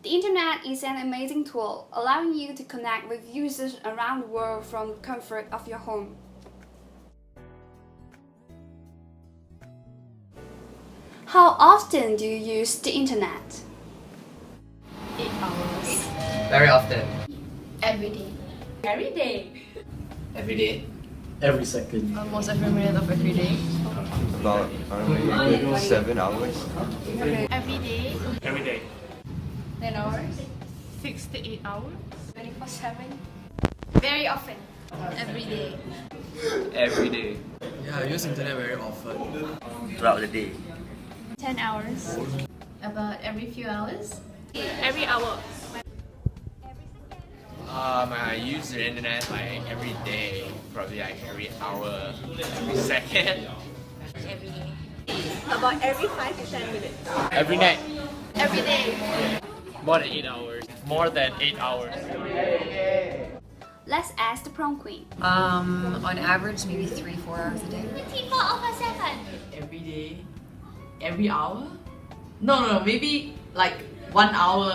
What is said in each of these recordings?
The internet is an amazing tool, allowing you to connect with users around the world from the comfort of your home. How often do you use the internet? 8 hours. Very often. Every day. Every day. Every day. Every second. Almost every minute of every day. About, I don't know, 7 hours. Every day. Every day. 10 hours. 6 to 8 hours. 24/7. Very often. Every day. Every day. Yeah, I use internet very often. Throughout the day. 10 hours. About every few hours. Every hour. I use the internet like every day, probably like every hour, every second. Every day. About every 5 to 10 minutes. Every night. Every day. More than 8 hours. More than 8 hours. Let's ask the prom queen. On average, maybe 3-4 hours a day. Every day, every hour. No, maybe like 1 hour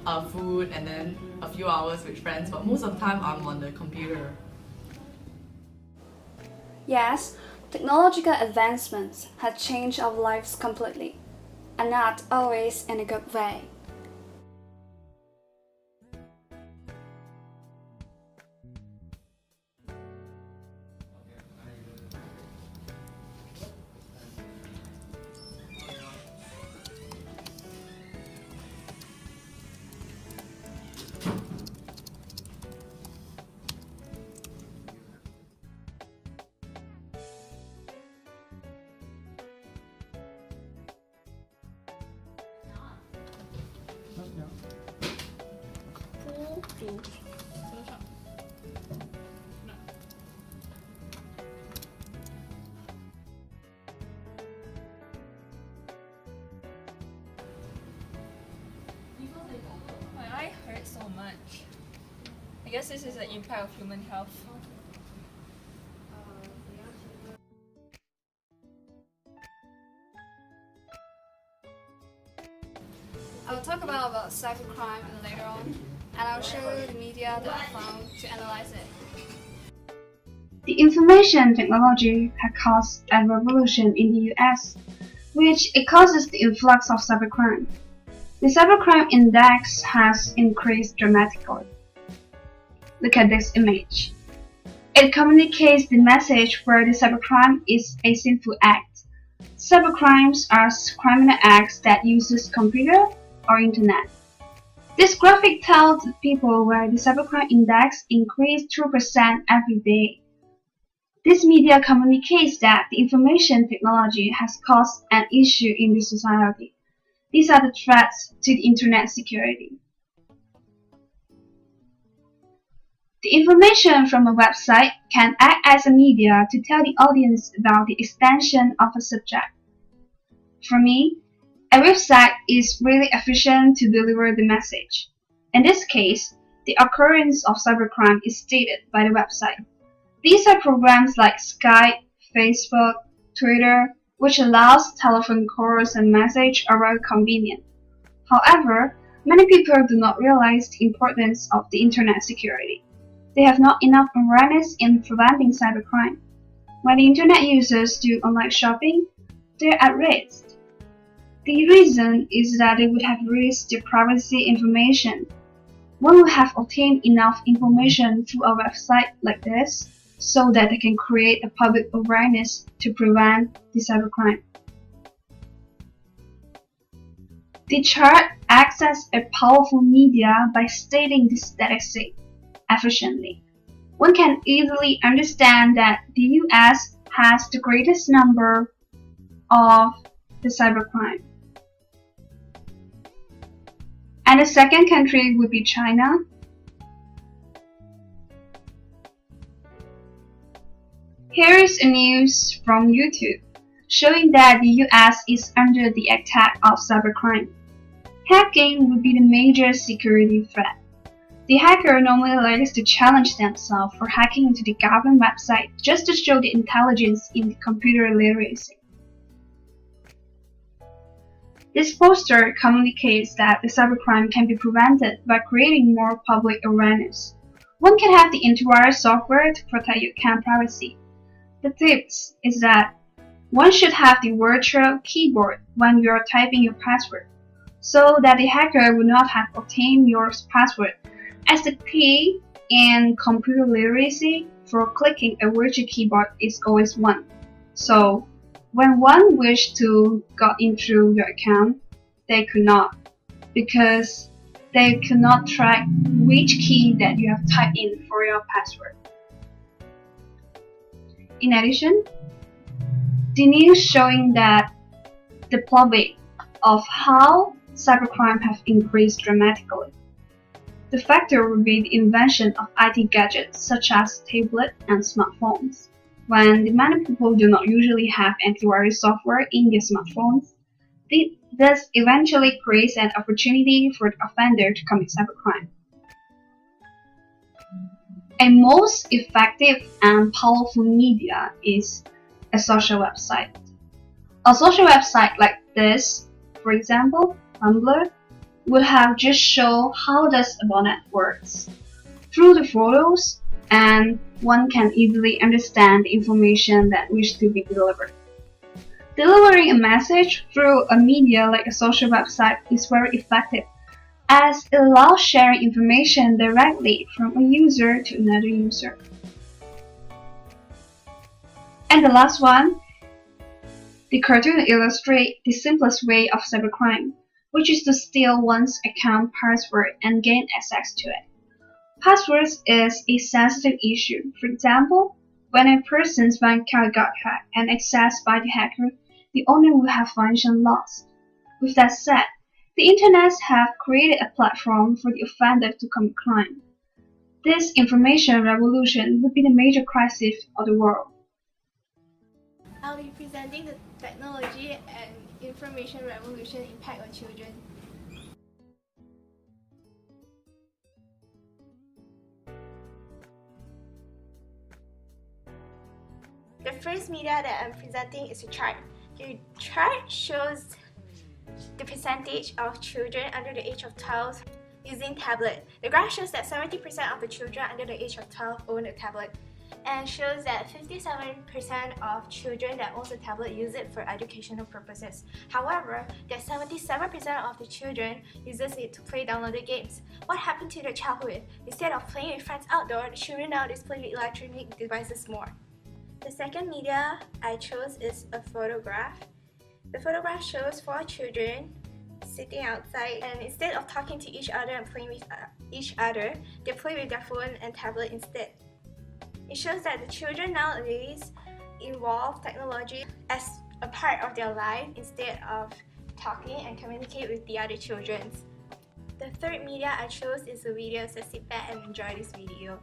of food and then a few hours with friends, but most of the time I'm on the computer. Yes, technological advancements have changed our lives completely, and not always in a good way. My eye hurts so much. I guess this is the impact of human health. I'll talk about cybercrime later on, and I'll show you the media that I found to analyze it. The information technology has caused a revolution in the US, which it causes the influx of cybercrime. The cybercrime index has increased dramatically. Look at this image. It communicates the message where the cybercrime is a sinful act. Cybercrimes are criminal acts that uses computer or internet. This graphic tells people where the cybercrime index increased 2% every day. This media communicates that the information technology has caused an issue in the society. These are the threats to the internet security. The information from a website can act as a media to tell the audience about the extension of a subject. For me, a website is really efficient to deliver the message. In this case, the occurrence of cybercrime is stated by the website. These are programs like Skype, Facebook, Twitter, which allows telephone calls and messages are very convenient. However, many people do not realize the importance of the internet security. They have not enough awareness in preventing cybercrime. When the internet users do online shopping, they are at risk. The reason is that they would have risked their privacy information. One would have obtained enough information through a website like this so that they can create a public awareness to prevent the cybercrime. The chart acts as a powerful media by stating the statistic efficiently. One can easily understand that the US has the greatest number of the cybercrime. And the second country would be China. Here is a news from YouTube showing that the US is under the attack of cybercrime. Hacking would be the major security threat. The hacker normally likes to challenge themselves for hacking into the government website just to show the intelligence in computer literacy. This poster communicates that the cybercrime can be prevented by creating more public awareness. One can have the antivirus software to protect your account privacy. The tips is that one should have the virtual keyboard when you are typing your password, so that the hacker would not have obtained your password, as the key in computer literacy for clicking a virtual keyboard is always 1. So, when one wished to got into your account, they could not, because they could not track which key that you have typed in for your password. In addition, the news showing that the public of how cybercrime have increased dramatically. The factor would be the invention of IT gadgets such as tablets and smartphones. When many people do not usually have antivirus software in their smartphones, this eventually creates an opportunity for the offender to commit cybercrime. A most effective and powerful media is a social website. A social website like this, for example, Tumblr, would have just show how does a botnet works through the photos, and one can easily understand the information that wish to be delivered. Delivering a message through a media like a social website is very effective, as it allows sharing information directly from a user to another user. And the last one, the cartoon illustrates the simplest way of cybercrime, which is to steal one's account password and gain access to it. Passwords is a sensitive issue. For example, when a person's bank account got hacked and accessed by the hacker, the owner will have financial loss. With that said, the Internet have created a platform for the offender to commit crime. This information revolution would be the major crisis of the world. I'll be presenting the technology and information revolution impact on children. The first media that I'm presenting is a chart. The chart shows the percentage of children under the age of 12 using tablet. The graph shows that 70% of the children under the age of 12 own a tablet, and shows that 57% of children that own a tablet use it for educational purposes. However, that 77% of the children uses it to play downloaded games. What happened to their childhood? Instead of playing with friends outdoor, the children nowadays play with electronic devices more. The second media I chose is a photograph. The photograph shows 4 children sitting outside, and instead of talking to each other and playing with each other, they play with their phone and tablet instead. It shows that the children nowadays involve technology as a part of their life instead of talking and communicate with the other children. The third media I chose is a video, so sit back and enjoy this video.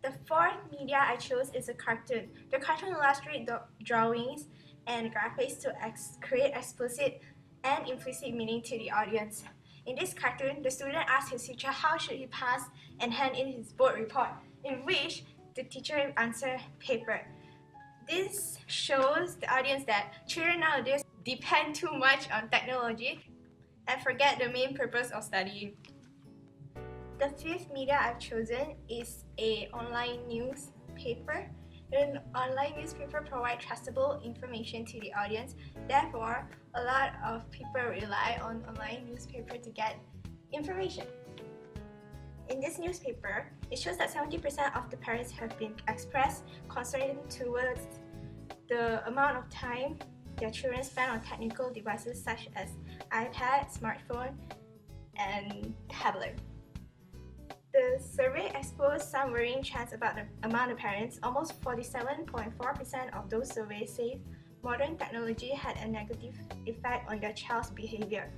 The fourth media I chose is a cartoon. The cartoon illustrates drawings and graphics to create explicit and implicit meaning to the audience. In this cartoon, the student asks his teacher how should he pass and hand in his board report, in which the teacher answers paper. This shows the audience that children nowadays depend too much on technology and forget the main purpose of studying. The fifth media I've chosen is an online newspaper. An online newspaper provides trustable information to the audience. Therefore, a lot of people rely on online newspaper to get information. In this newspaper, it shows that 70% of the parents have been expressed concern towards the amount of time their children spend on technical devices such as iPad, smartphone, and tablet. The survey exposed some worrying trends about the amount of parents. Almost 47.4% of those surveyed say modern technology had a negative effect on their child's behavior.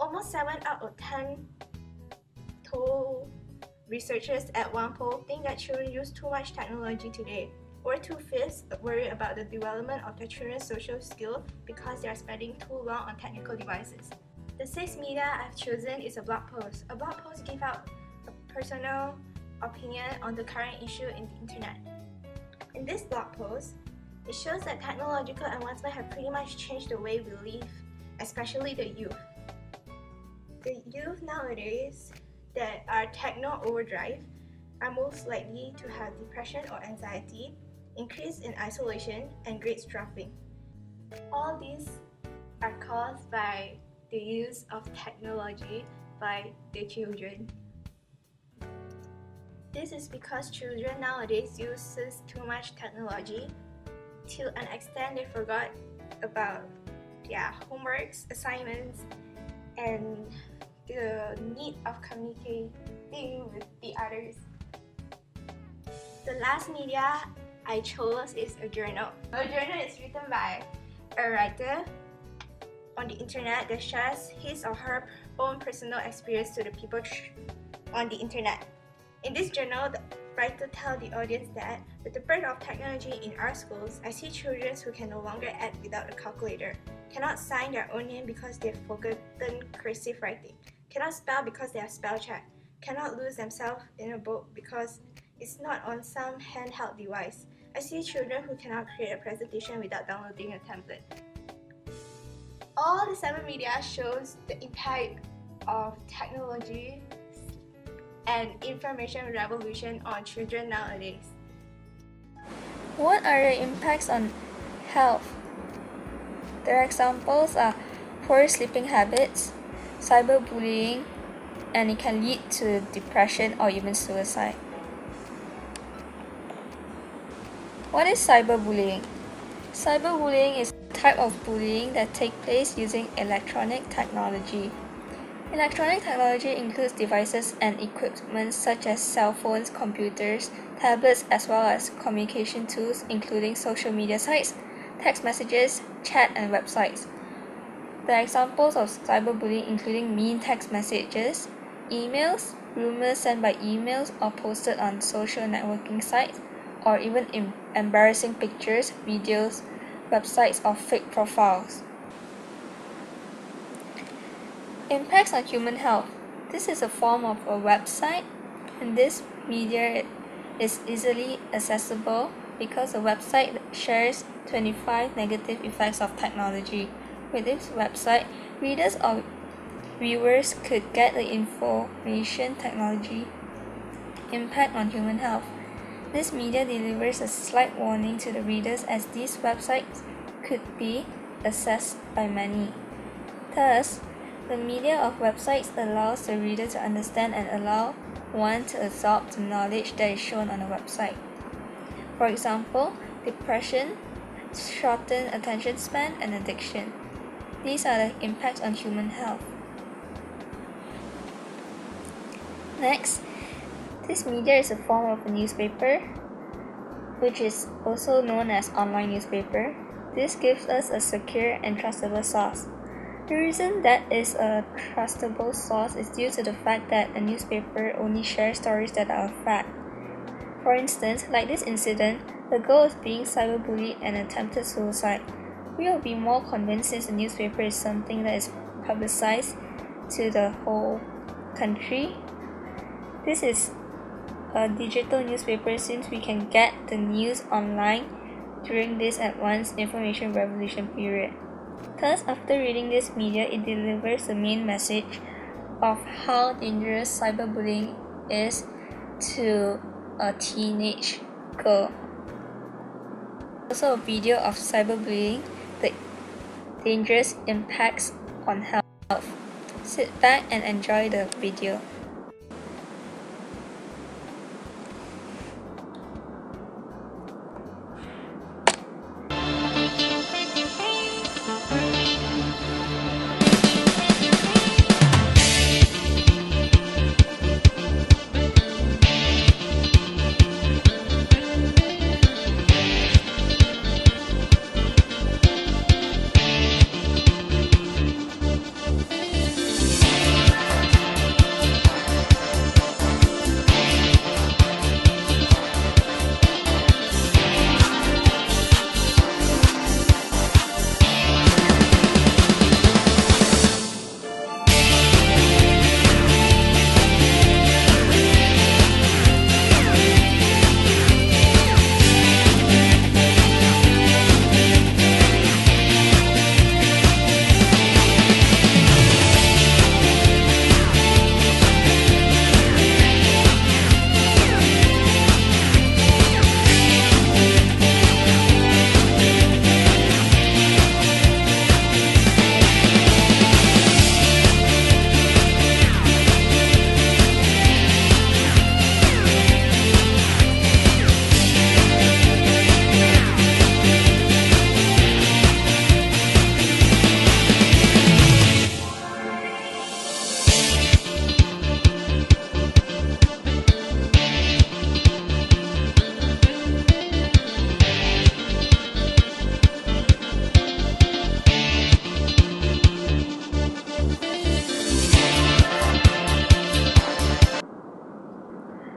Almost 7 out of 10 told researchers at one poll think that children use too much technology today. Over 2/5 worry about the development of their children's social skills because they are spending too long on technical devices. The sixth media I've chosen is a blog post. A blog post gives out a personal opinion on the current issue in the internet. In this blog post, it shows that technological advancement have pretty much changed the way we live, especially the youth. The youth nowadays that are techno overdrive are most likely to have depression or anxiety, increase in isolation, and grades dropping. All these are caused by the use of technology by the children. This is because children nowadays uses too much technology to an extent they forgot about their homeworks, assignments, and the need of communicating with the others. The last media I chose is a journal. A journal is written by a writer on the internet that shares his or her own personal experience to the people on the internet. In this journal, the writer tells the audience that with the birth of technology in our schools, I see children who can no longer add without a calculator, cannot sign their own name because they've forgotten cursive writing, cannot spell because they have spell check, cannot lose themselves in a book because it's not on some handheld device. I see children who cannot create a presentation without downloading a template. All the 7 media shows the impact of technology and information revolution on children nowadays. What are the impacts on health? Their examples are poor sleeping habits, cyberbullying, and it can lead to depression or even suicide. What is cyberbullying? Cyberbullying is a type of bullying that takes place using electronic technology. Electronic technology includes devices and equipment such as cell phones, computers, tablets, as well as communication tools including social media sites, text messages, chat, and websites. The examples of cyberbullying including mean text messages, emails, rumors sent by emails or posted on social networking sites, or even embarrassing pictures, videos, websites, or fake profiles. Impacts on human health. This is a form of a website, and this media is easily accessible because the website shares 25 negative effects of technology. With this website, readers or viewers could get the information technology impact on human health. This media delivers a slight warning to the readers as these websites could be accessed by many. Thus, the media of websites allows the reader to understand and allow one to absorb the knowledge that is shown on a website. For example, depression, shortened attention span, and addiction. These are the impacts on human health. Next, this media is a form of a newspaper, which is also known as online newspaper. This gives us a secure and trustable source. The reason that is a trustable source is due to the fact that a newspaper only shares stories that are a fact. For instance, like this incident, the girl is being cyberbullied and attempted suicide. We will be more convinced since the newspaper is something that is publicized to the whole country. This is a digital newspaper since we can get the news online during this advanced information revolution period. Thus, after reading this media, it delivers the main message of how dangerous cyberbullying is to a teenage girl. Also a video of cyberbullying, the dangerous impacts on health. Sit back and enjoy the video.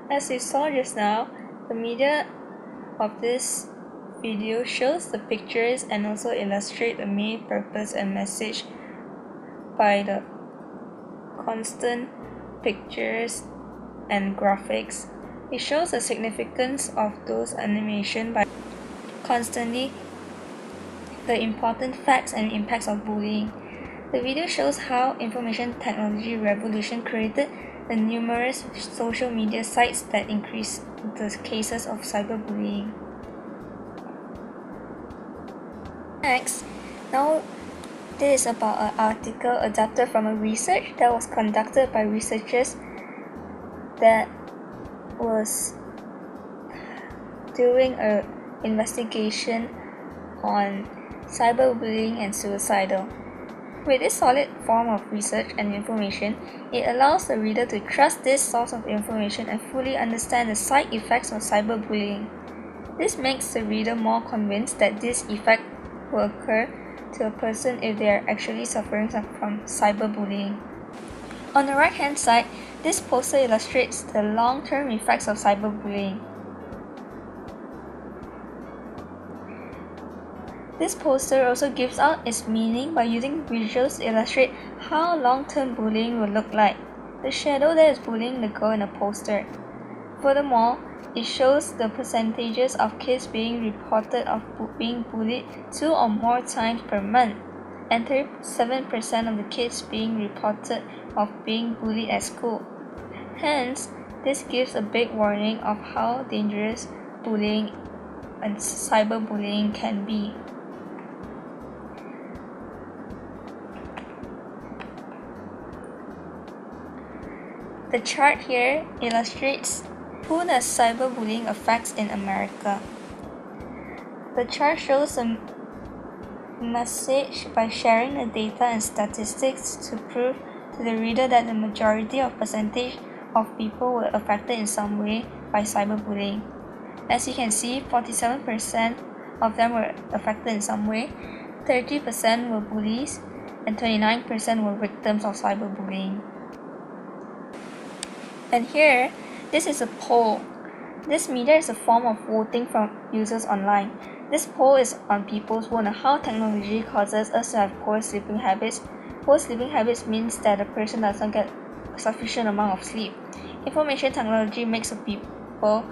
As you saw just now, the media of this video shows the pictures and also illustrate the main purpose and message by the constant pictures and graphics. It shows the significance of those animation by constantly the important facts and impacts of bullying. The video shows how information technology revolution created the numerous social media sites that increase the cases of cyberbullying. Next, now this is about an article adapted from a research that was conducted by researchers that was doing an investigation on cyberbullying and suicidal. With this solid form of research and information, it allows the reader to trust this source of information and fully understand the side effects of cyberbullying. This makes the reader more convinced that this effect will occur to a person if they are actually suffering from cyberbullying. On the right-hand side, this poster illustrates the long-term effects of cyberbullying. This poster also gives out its meaning by using visuals to illustrate how long-term bullying will look like. The shadow there is bullying the girl in the poster. Furthermore, it shows the percentages of kids being reported of being bullied 2 or more times per month, and 37% of the kids being reported of being bullied at school. Hence, this gives a big warning of how dangerous bullying and cyberbullying can be. The chart here illustrates who does cyberbullying affects in America. The chart shows a message by sharing the data and statistics to prove to the reader that the majority of percentage of people were affected in some way by cyberbullying. As you can see, 47% of them were affected in some way, 30% were bullies, and 29% were victims of cyberbullying. And here, this is a poll This media is a form of voting from users online. This poll is on people's vote on how technology causes us to have poor sleeping habits. Poor sleeping habits means that a person does not get a sufficient amount of sleep. Information technology makes people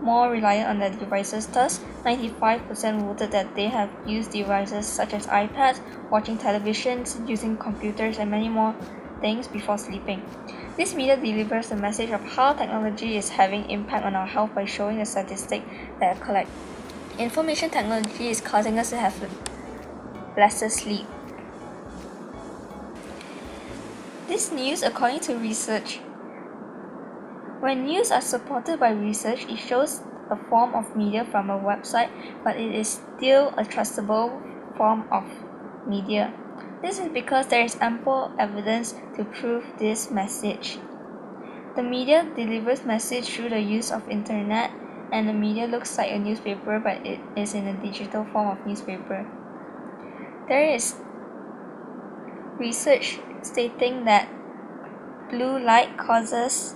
more reliant on their devices. Thus, 95% voted that they have used devices such as iPads, watching televisions, using computers, and many more things before sleeping. This media delivers the message of how technology is having impact on our health by showing the statistics that are collected. Information technology is causing us to have lesser sleep. This news according to research. When news are supported by research, it shows a form of media from a website, but it is still a trustable form of media. This is because there is ample evidence to prove this message. The media delivers message through the use of internet, and the media looks like a newspaper, but it is in a digital form of newspaper. There is research stating that blue light causes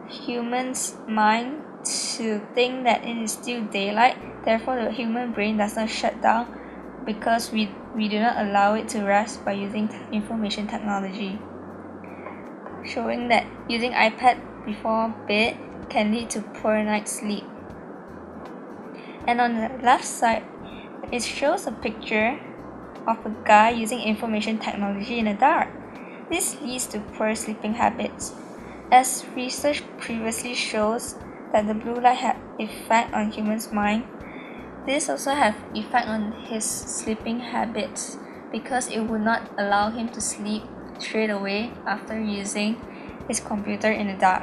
humans' mind to think that it is still daylight, therefore the human brain does not shut down because we do not allow it to rest by using information technology, showing that using iPad before bed can lead to poor night's sleep. And on the left side, it shows a picture of a guy using information technology in the dark. This leads to poor sleeping habits. As research previously shows that the blue light had effect on humans' mind, this also have effect on his sleeping habits because it would not allow him to sleep straight away after using his computer in the dark.